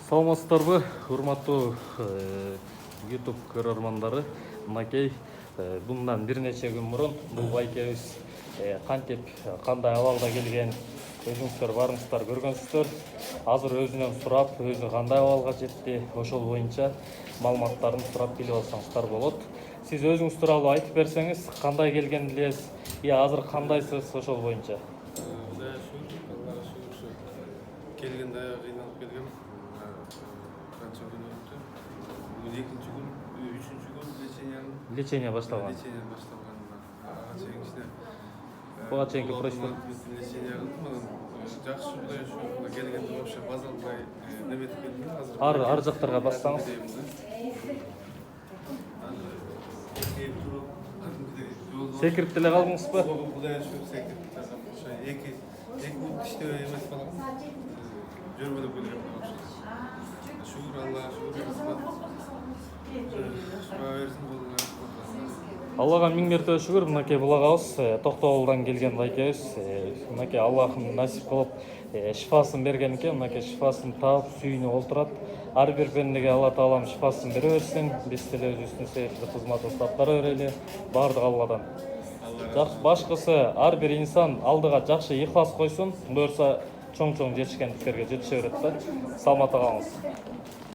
Саламатсыздарбы, урматтуу YouTube көрөрмандары. Мынакей bundan bir neçe gün murун бул байкебиз кантип кандай абалда келген өзүңүздөр барыңыздар көргөнсүздөр. Азыр өзүнөн сурап, өзү кандай абалга жетти, ошол боюнча маалыматтарын сурап билип алсаңыздар болот. Сиз өзүңүз тууралуу айтып берсеңиз, кандай келген элесиз, азыр кандайсыз ошол боюнча? Келгенде кыйналып келгем. Канча күн өттү? Бүгүн экинчи күн, үчүнчү күн Лечение башталган. Лечение башталган. Буга чейинки лечение кылдым. Жакшы мындай ушу келгенде вообще база албай неметип келдим. Азыр Ар жактарга бассаңыз. Секирип деле калдыңызбы? Кудай ошо секирип калдым. Ошо эки күн иштебей эмес балам. Жүрмөлөп келген болчу. Шүгүр Аллага шүгүр. Шуга берсин болду. Аллага миң мерте шүгүр, мынакей булагабыз Токтогулдан келген байкебиз. Мынакей Аллахым насип кылып шифасын берген экен. Мынакей шифасын таап, сүйүнүп олтурат. Ар бир бендеге Алла таалам шифасын бере берсин. Биз деле өзүбүздүн септүү кызматыбызды аткара берели. Бардык Алладан. Башкысы ар бир инсан алдыга жакшы ыйкылас койсун. Буюрса чоң жетишкендиктерге жетише берет да. Саламатта калыңыз.